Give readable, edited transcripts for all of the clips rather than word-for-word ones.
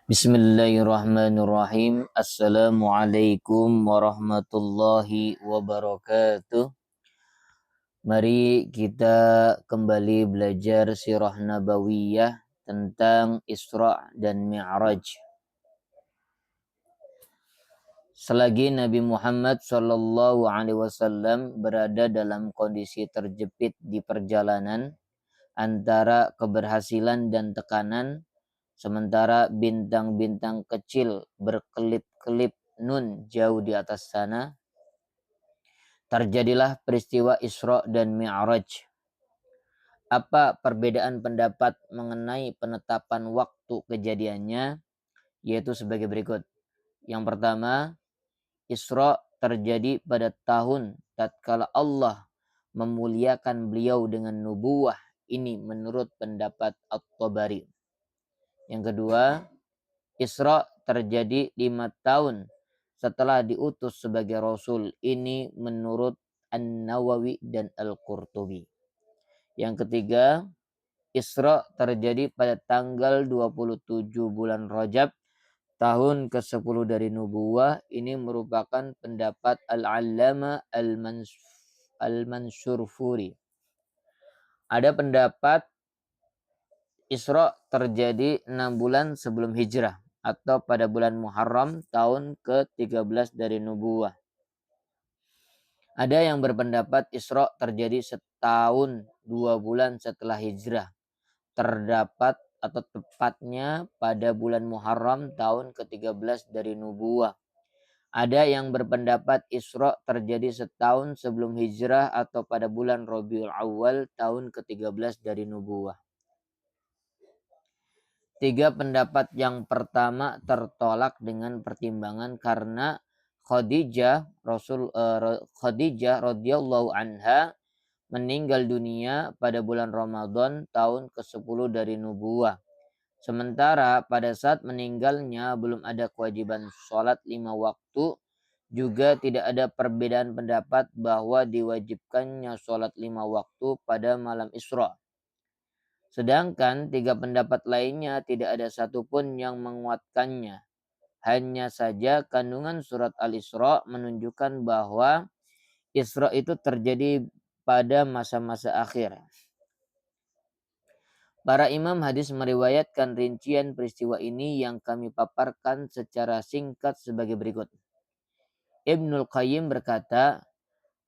Bismillahirrahmanirrahim. Assalamualaikum warahmatullahi wabarakatuh. Mari kita kembali belajar sirah nabawiyah tentang Isra dan Mi'raj. Selagi Nabi Muhammad SAW berada dalam kondisi terjepit di perjalanan antara keberhasilan dan tekanan, sementara bintang-bintang kecil berkelip-kelip nun jauh di atas sana, terjadilah peristiwa Isra dan Mi'raj. Apa perbedaan pendapat mengenai penetapan waktu kejadiannya? Yaitu sebagai berikut. Yang pertama, Isra terjadi pada tahun tatkala Allah memuliakan beliau dengan nubuwah. Ini menurut pendapat At-Tabari. Yang kedua, Isra terjadi 5 tahun setelah diutus sebagai Rasul. Ini menurut An-Nawawi dan Al-Qurtubi. Yang ketiga, Isra terjadi pada tanggal 27 bulan Rajab, tahun ke-10 dari nubuwah. Ini merupakan pendapat Al-Allama Al-Mansurfuri. Ada pendapat Isra terjadi 6 bulan sebelum hijrah atau pada bulan Muharram tahun ke-13 dari nubuwah. Ada yang berpendapat Isra terjadi setahun 2 bulan setelah hijrah. Terdapat atau tepatnya pada bulan Muharram tahun ke-13 dari nubuwah. Ada yang berpendapat Isra terjadi setahun sebelum hijrah atau pada bulan Rabiul Awal tahun ke-13 dari nubuwah. 3 pendapat yang pertama tertolak dengan pertimbangan karena Khadijah radhiyallahu anha meninggal dunia pada bulan Ramadan tahun ke-10 dari nubuwah. Sementara pada saat meninggalnya belum ada kewajiban sholat 5 waktu, juga tidak ada perbedaan pendapat bahwa diwajibkannya sholat 5 waktu pada malam Isra. Sedangkan 3 pendapat lainnya tidak ada satupun yang menguatkannya. Hanya saja kandungan surat Al-Isra menunjukkan bahwa Isra itu terjadi pada masa-masa akhir. Para imam hadis meriwayatkan rincian peristiwa ini yang kami paparkan secara singkat sebagai berikut. Ibnul Qayyim berkata,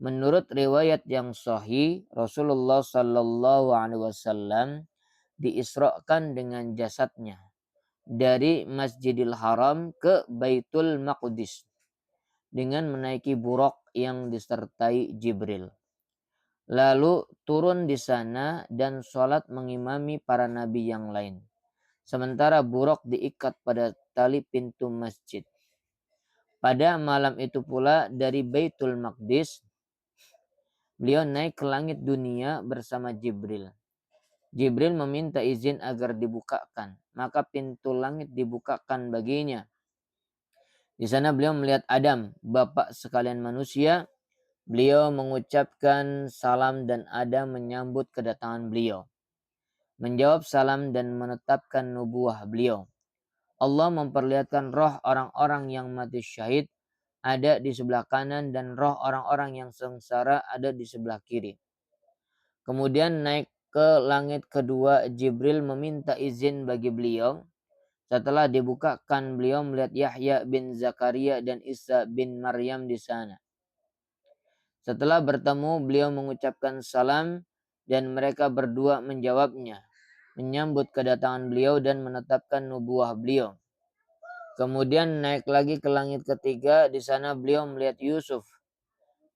menurut riwayat yang sahih, Rasulullah Sallallahu Alaihi Wasallam diisrakan dengan jasadnya dari Masjidil Haram ke Baitul Maqdis dengan menaiki buraq yang disertai Jibril. Lalu turun di sana dan sholat mengimami para nabi yang lain. Sementara buraq diikat pada tali pintu masjid. Pada malam itu pula dari Baitul Maqdis, beliau naik ke langit dunia bersama Jibril. Jibril meminta izin agar dibukakan, maka pintu langit dibukakan baginya. Di sana beliau melihat Adam, bapak sekalian manusia. Beliau mengucapkan salam dan Adam menyambut kedatangan beliau, menjawab salam dan menetapkan nubuwah beliau. Allah memperlihatkan roh orang-orang yang mati syahid ada di sebelah kanan dan roh orang-orang yang sengsara ada di sebelah kiri. Kemudian naik ke langit kedua, Jibril meminta izin bagi beliau. Setelah dibukakan, beliau melihat Yahya bin Zakaria dan Isa bin Maryam di sana. Setelah bertemu, beliau mengucapkan salam dan mereka berdua menjawabnya, menyambut kedatangan beliau dan menetapkan nubuwah beliau. Kemudian naik lagi ke langit ketiga, di sana beliau melihat Yusuf.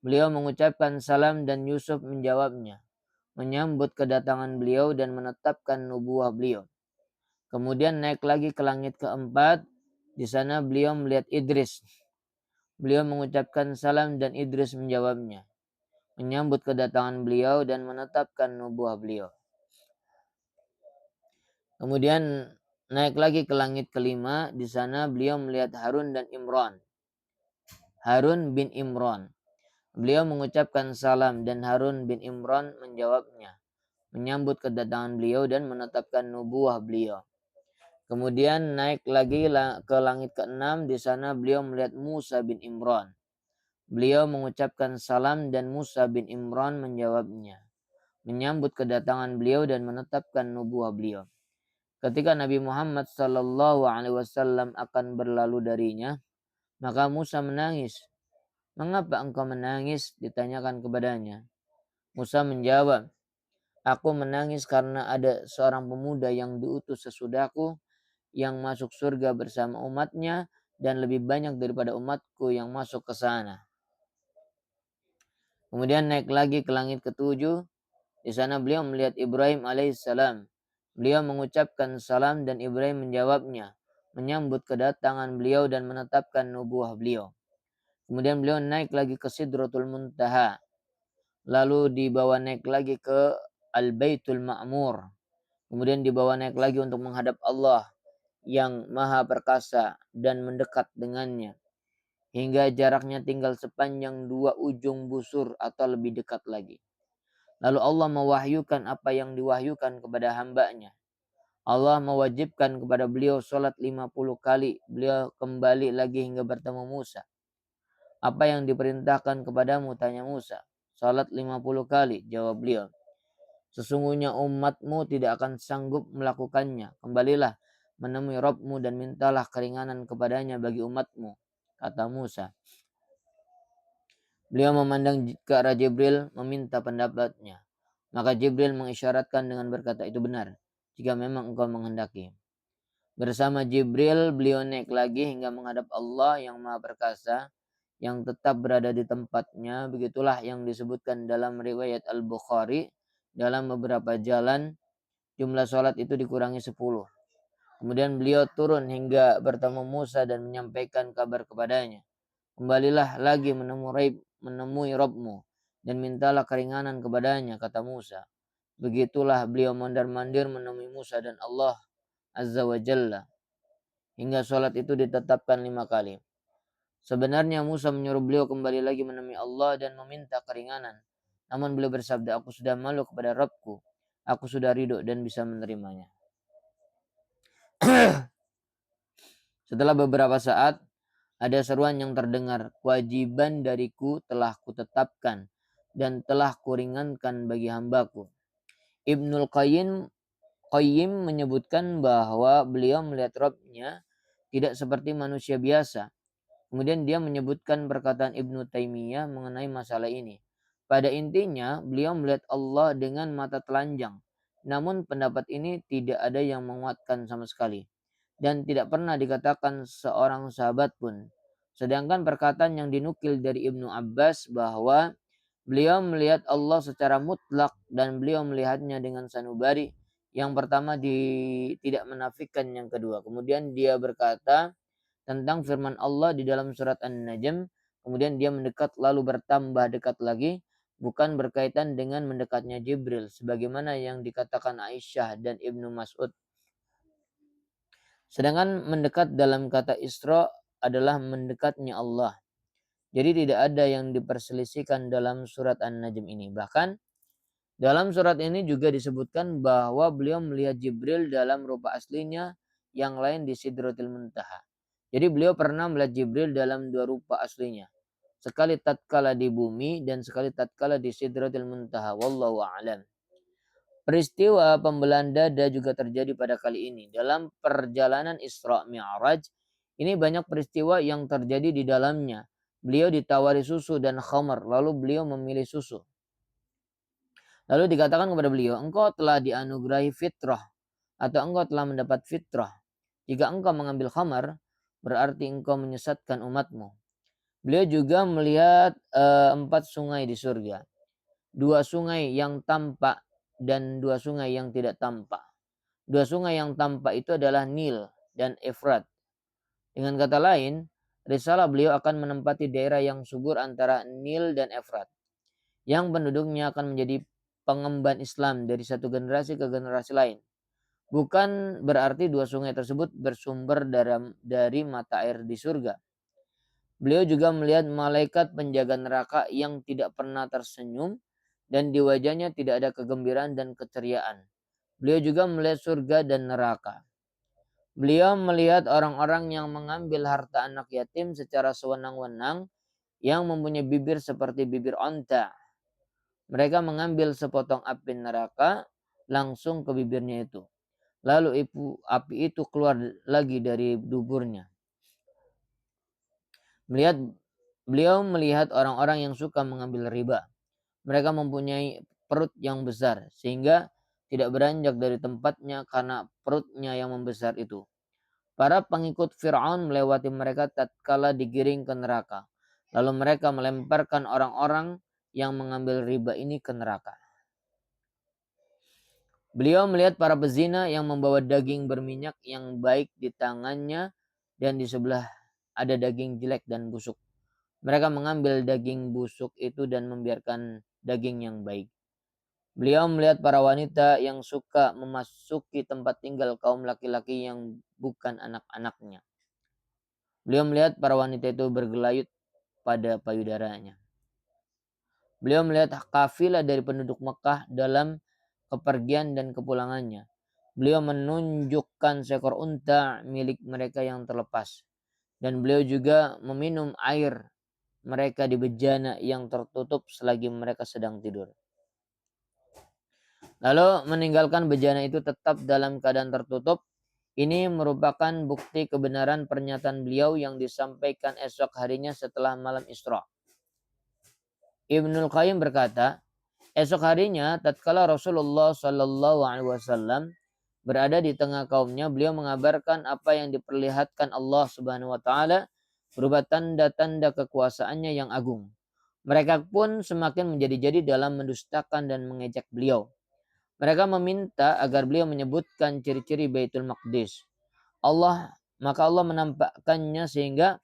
Beliau mengucapkan salam dan Yusuf menjawabnya, menyambut kedatangan beliau dan menetapkan nubuwah beliau. Kemudian naik lagi ke langit keempat, di sana beliau melihat Idris. Beliau mengucapkan salam dan Idris menjawabnya, menyambut kedatangan beliau dan menetapkan nubuwah beliau. Kemudian naik lagi ke langit kelima, di sana beliau melihat Harun bin Imran. Beliau mengucapkan salam dan Harun bin Imran menjawabnya, menyambut kedatangan beliau dan menetapkan nubuwah beliau. Kemudian naik lagi ke langit ke-6. Di sana beliau melihat Musa bin Imran. Beliau mengucapkan salam dan Musa bin Imran menjawabnya, menyambut kedatangan beliau dan menetapkan nubuah beliau. Ketika Nabi Muhammad Sallallahu Alaihi Wasallam akan berlalu darinya, maka Musa menangis. Mengapa engkau menangis? Ditanyakan kepadanya. Musa menjawab, aku menangis karena ada seorang pemuda yang diutus sesudahku yang masuk surga bersama umatnya dan lebih banyak daripada umatku yang masuk ke sana. Kemudian naik lagi ke langit ke-7. Di sana beliau melihat Ibrahim alaihissalam. Beliau mengucapkan salam dan Ibrahim menjawabnya, menyambut kedatangan beliau dan menetapkan nubuah beliau. Kemudian beliau naik lagi ke Sidratul Muntaha. Lalu dibawa naik lagi ke Al-Baitul Ma'mur. Kemudian dibawa naik lagi untuk menghadap Allah yang maha perkasa dan mendekat dengannya. Hingga jaraknya tinggal sepanjang 2 ujung busur atau lebih dekat lagi. Lalu Allah mewahyukan apa yang diwahyukan kepada hambanya. Allah mewajibkan kepada beliau sholat 50 kali. Beliau kembali lagi hingga bertemu Musa. Apa yang diperintahkan kepadamu? Tanya Musa. Sholat 50 kali. Jawab beliau. Sesungguhnya umatmu tidak akan sanggup melakukannya. Kembalilah menemui Rabbmu dan mintalah keringanan kepadanya bagi umatmu. Kata Musa. Beliau memandang ke arah Jibril meminta pendapatnya. Maka Jibril mengisyaratkan dengan berkata, itu benar jika memang engkau menghendaki. Bersama Jibril beliau naik lagi hingga menghadap Allah yang maha perkasa yang tetap berada di tempatnya. Begitulah yang disebutkan dalam riwayat Al-Bukhari. Dalam beberapa jalan jumlah sholat itu dikurangi 10. Kemudian beliau turun hingga bertemu Musa dan menyampaikan kabar kepadanya. Kembalilah lagi menemui Rabbmu dan mintalah keringanan kepadanya, kata Musa. Begitulah beliau mondar-mandir menemui Musa dan Allah Azza wa Jalla hingga sholat itu ditetapkan 5 kali. Sebenarnya Musa menyuruh beliau kembali lagi menemui Allah dan meminta keringanan. Namun beliau bersabda, aku sudah malu kepada Rabbku. Aku sudah ridho dan bisa menerimanya. Setelah beberapa saat, ada seruan yang terdengar, kewajiban dariku telah kutetapkan dan telah kuringankan bagi hambaku. Ibnul Qayyim menyebutkan bahwa beliau melihat Rabb-nya tidak seperti manusia biasa. Kemudian dia menyebutkan perkataan Ibnu Taimiyah mengenai masalah ini. Pada intinya, beliau melihat Allah dengan mata telanjang. Namun pendapat ini tidak ada yang menguatkan sama sekali. Dan tidak pernah dikatakan seorang sahabat pun. Sedangkan perkataan yang dinukil dari Ibnu Abbas bahwa beliau melihat Allah secara mutlak dan beliau melihatnya dengan sanubari. Yang pertama tidak menafikan yang kedua. Kemudian dia berkata tentang firman Allah di dalam surat An-Najm. Kemudian dia mendekat lalu bertambah dekat lagi. Bukan berkaitan dengan mendekatnya Jibril. Sebagaimana yang dikatakan Aisyah dan Ibnu Mas'ud. Sedangkan mendekat dalam kata Isra adalah mendekatnya Allah. Jadi tidak ada yang diperselisihkan dalam surat An-Najm ini. Bahkan dalam surat ini juga disebutkan bahwa beliau melihat Jibril dalam rupa aslinya, yang lain di Sidratil Muntaha. Jadi beliau pernah melihat Jibril dalam 2 rupa aslinya. Sekali tatkala di bumi dan sekali tatkala di Sidratil Muntaha. Wallahu a'lam. Peristiwa pembelahan dada juga terjadi pada kali ini. Dalam perjalanan Isra Mi'raj, ini banyak peristiwa yang terjadi di dalamnya. Beliau ditawari susu dan khamar, lalu beliau memilih susu. Lalu dikatakan kepada beliau, engkau telah dianugerahi fitrah atau engkau telah mendapat fitrah. Jika engkau mengambil khamar, berarti engkau menyesatkan umatmu. Beliau juga melihat 4 sungai di surga. 2 sungai yang tampak dan 2 sungai yang tidak tampak. 2 sungai yang tampak itu adalah Nil dan Efrat. Dengan kata lain, risalah beliau akan menempati daerah yang subur antara Nil dan Efrat, yang penduduknya akan menjadi pengemban Islam dari satu generasi ke generasi lain. Bukan berarti 2 sungai tersebut bersumber dari mata air di surga. Beliau juga melihat malaikat penjaga neraka yang tidak pernah tersenyum dan di wajahnya tidak ada kegembiraan dan keceriaan. Beliau juga melihat surga dan neraka. Beliau melihat orang-orang yang mengambil harta anak yatim secara sewenang-wenang yang mempunyai bibir seperti bibir onta. Mereka mengambil sepotong api neraka langsung ke bibirnya itu. Lalu api itu keluar lagi dari duburnya. Beliau melihat orang-orang yang suka mengambil riba. Mereka mempunyai perut yang besar sehingga tidak beranjak dari tempatnya karena perutnya yang membesar itu. Para pengikut Fir'aun melewati mereka tatkala digiring ke neraka. Lalu mereka melemparkan orang-orang yang mengambil riba ini ke neraka. Beliau melihat para pezina yang membawa daging berminyak yang baik di tangannya dan di sebelah ada daging jelek dan busuk. Mereka mengambil daging busuk itu dan membiarkan daging yang baik. Beliau melihat para wanita yang suka memasuki tempat tinggal kaum laki-laki yang bukan anak-anaknya. Beliau melihat para wanita itu bergelayut pada payudaranya. Beliau melihat kafilah dari penduduk Mekah dalam kepergian dan kepulangannya. Beliau menunjukkan seekor unta milik mereka yang terlepas. Dan beliau juga meminum air mereka di bejana yang tertutup selagi mereka sedang tidur. Lalu meninggalkan bejana itu tetap dalam keadaan tertutup. Ini merupakan bukti kebenaran pernyataan beliau yang disampaikan esok harinya setelah malam Isra. Ibnul Qayyim berkata, esok harinya tatkala Rasulullah Shallallahu Alaihi Wasallam berada di tengah kaumnya, beliau mengabarkan apa yang diperlihatkan Allah Subhanahu Wa Taala berupa tanda-tanda kekuasaannya yang agung. Mereka pun semakin menjadi-jadi dalam mendustakan dan mengejek beliau. Mereka meminta agar beliau menyebutkan ciri-ciri Baitul Maqdis. Maka Allah menampakkannya sehingga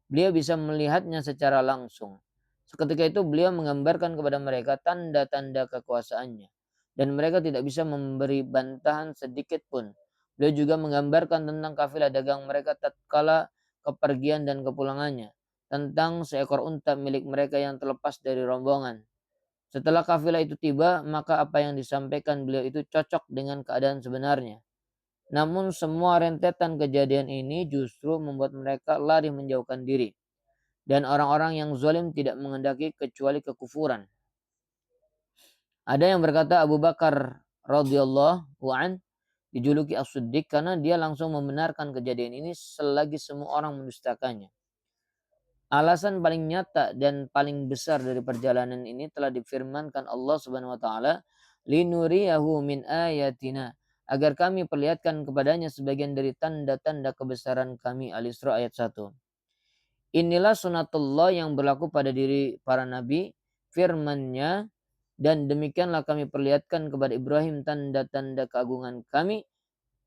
beliau bisa melihatnya secara langsung. Seketika itu beliau menggambarkan kepada mereka tanda-tanda kekuasaannya. Dan mereka tidak bisa memberi bantahan sedikit pun. Beliau juga menggambarkan tentang kafilah dagang mereka tatkala kepergian dan kepulangannya. Tentang seekor unta milik mereka yang terlepas dari rombongan. Setelah kafilah itu tiba, maka apa yang disampaikan beliau itu cocok dengan keadaan sebenarnya. Namun semua rentetan kejadian ini justru membuat mereka lari menjauhkan diri. Dan orang-orang yang zalim tidak menghendaki kecuali kekufuran. Ada yang berkata Abu Bakar radhiyallahu an dijuluki As-Siddiq karena dia langsung membenarkan kejadian ini selagi semua orang mendustakannya. Alasan paling nyata dan paling besar dari perjalanan ini telah difirmankan Allah Subhanahu wa taala, "Linuriyahu min ayatina," agar kami perlihatkan kepadanya sebagian dari tanda-tanda kebesaran kami. Al-Isra ayat 1. Inilah sunatullah yang berlaku pada diri para nabi, firman-Nya, dan demikianlah kami perlihatkan kepada Ibrahim tanda-tanda keagungan kami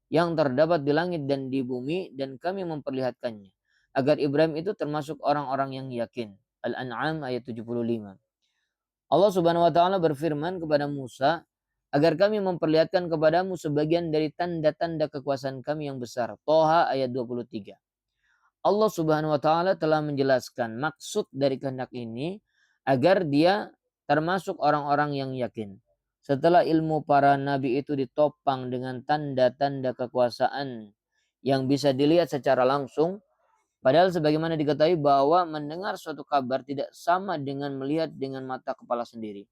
yang terdapat di langit dan di bumi, dan kami memperlihatkannya agar Ibrahim itu termasuk orang-orang yang yakin. Al-An'am ayat 75. Allah Subhanahu wa taala berfirman kepada Musa, agar kami memperlihatkan kepadamu sebagian dari tanda-tanda kekuasaan kami yang besar. Toha ayat 23. Allah Subhanahu wa taala telah menjelaskan maksud dari kehendak ini agar dia termasuk orang-orang yang yakin. Setelah ilmu para nabi itu ditopang dengan tanda-tanda kekuasaan yang bisa dilihat secara langsung, padahal sebagaimana diketahui bahwa mendengar suatu kabar tidak sama dengan melihat dengan mata kepala sendiri.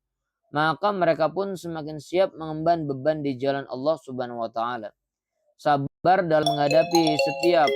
Maka mereka pun semakin siap mengemban beban di jalan Allah Subhanahu wa taala. Sabar dalam menghadapi setiap